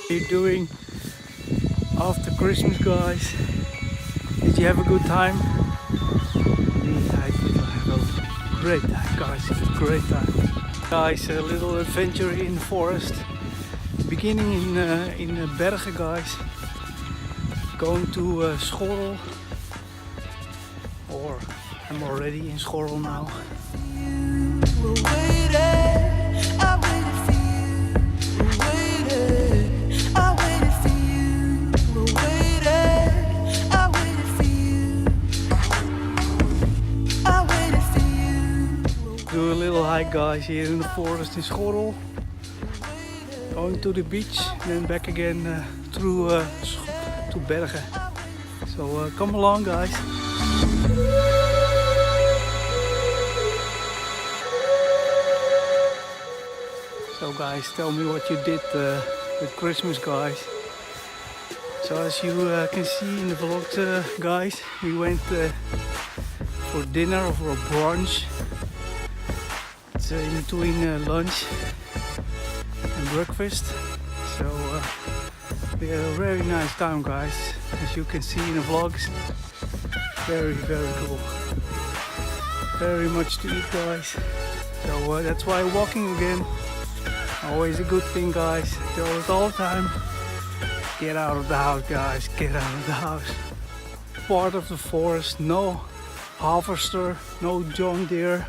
you doing after Christmas, guys? Did you have a good time? I did have a great time, guys. It was a great time. Guys, a little adventure in the forest. Beginning in Bergen, guys. Going to Schoorl. Or I'm already in Schoorl now. Do a little hike, guys, here in the forest in Schoorl. Going to the beach, then back again through to Bergen. So come along, guys. So guys, tell me what you did with Christmas, guys. So as you can see in the vlog, guys, we went for dinner or for a brunch. It's in between lunch and breakfast. So we had a very nice time, guys. As you can see in the vlogs, very cool. Very much to eat, guys. So that's why walking again. Always a good thing, guys. I tell it all the time. Get out of the house, guys. Get out of the house. Part of the forest, no harvester, no John Deere,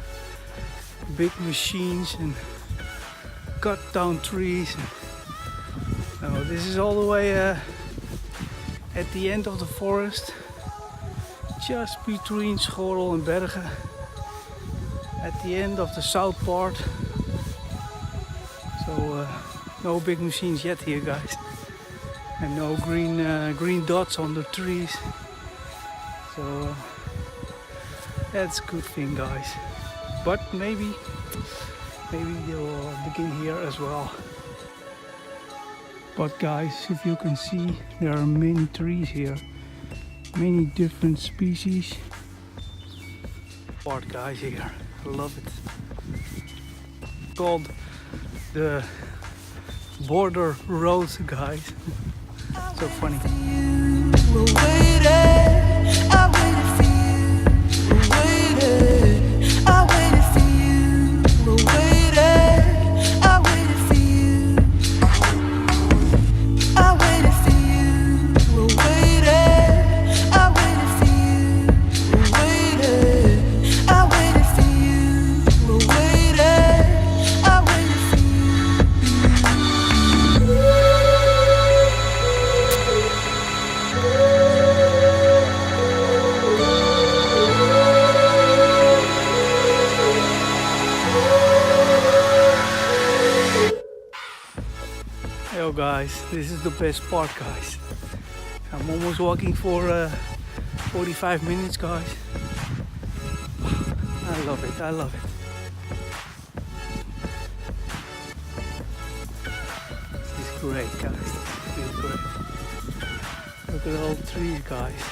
big machines and cut down trees. No, this is all the way at the end of the forest, just between Schoorl and Bergen. At the end of the south part. So no big machines yet here, guys, and no green dots on the trees. So that's a good thing, guys. But maybe they'll begin here as well. But guys, if you can see, there are many trees here, many different species. Part, guys, here, I love it. Called the border road, guys. So funny. Yo guys, this is the best part, guys. I'm almost walking for 45 minutes, guys. I love it, I love it. This is great, guys. This is great. Look at all the trees, guys.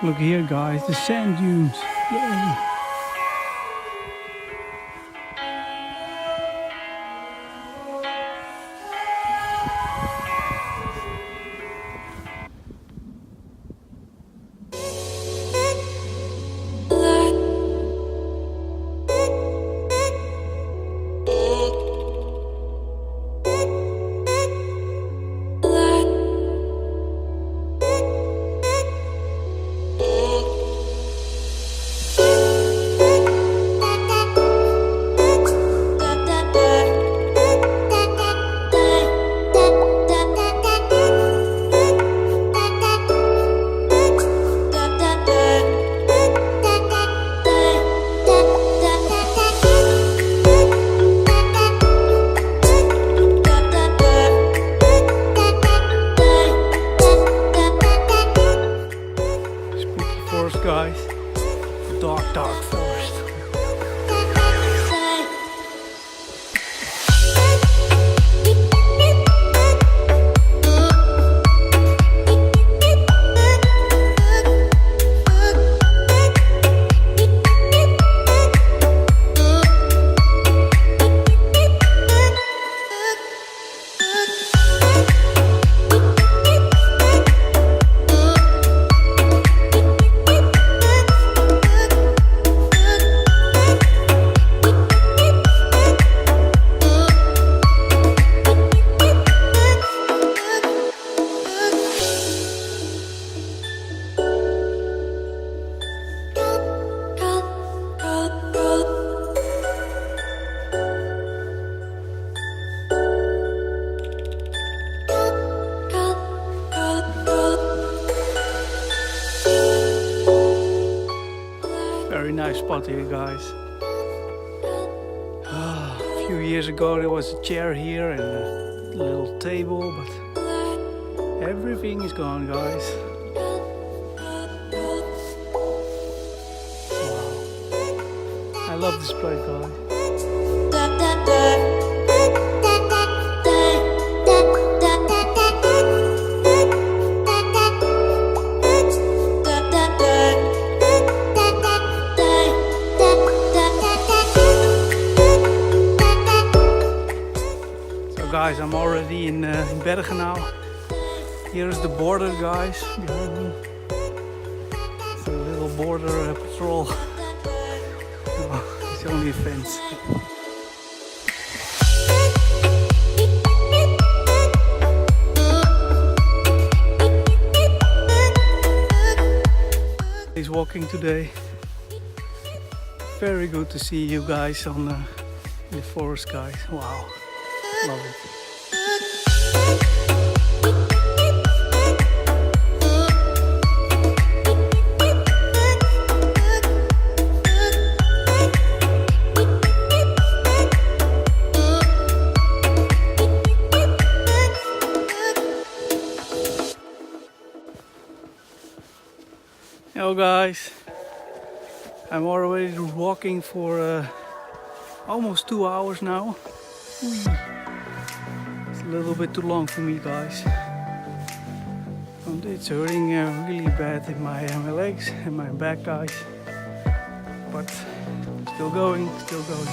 Look here, guys, the sand dunes. Yay! forest, guys. Dark, dark forest. Very nice spot here, guys. A few years ago there was a chair here and a little table, but everything is gone, guys. Wow. I love this place, guys. Guys, I'm already in Bergen now. Here is the border, guys, behind me. It's a little border patrol. No, it's only a fence. He's walking today. Very good to see you guys on the forest, guys. Wow. Love it. Hello guys, I'm already walking for almost 2 hours now. It's a little bit too long for me, guys. And it's hurting really bad in my legs and my back, guys. But still going, still going.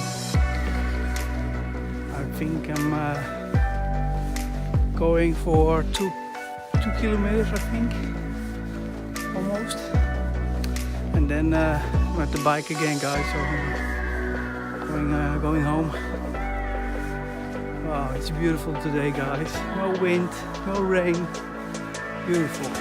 I think I'm going for 2 kilometers, I think, almost. And then I'm at the bike again, guys. So I'm going home. Wow, it's beautiful today, guys. No wind, no rain. Beautiful.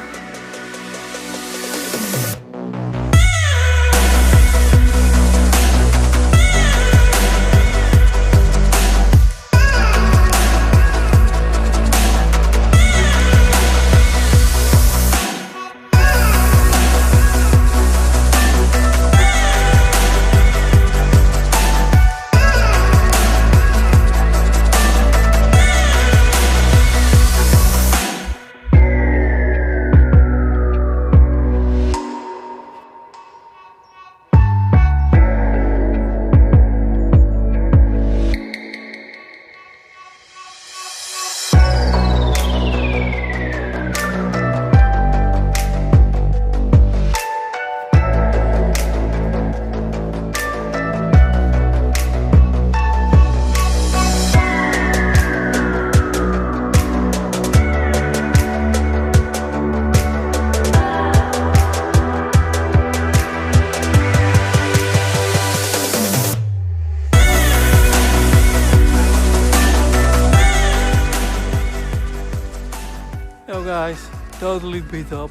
So guys, totally beat up.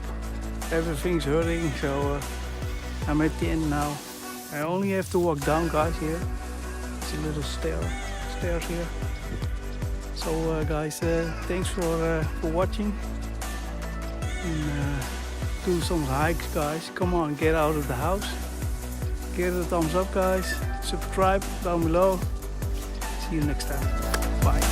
Everything's hurting, so I'm at the end now. I only have to walk down, guys, here. It's a little stairs here. So guys, thanks for watching. And, do some hikes, guys. Come on, get out of the house. Give it a thumbs up, guys. Subscribe down below. See you next time. Bye.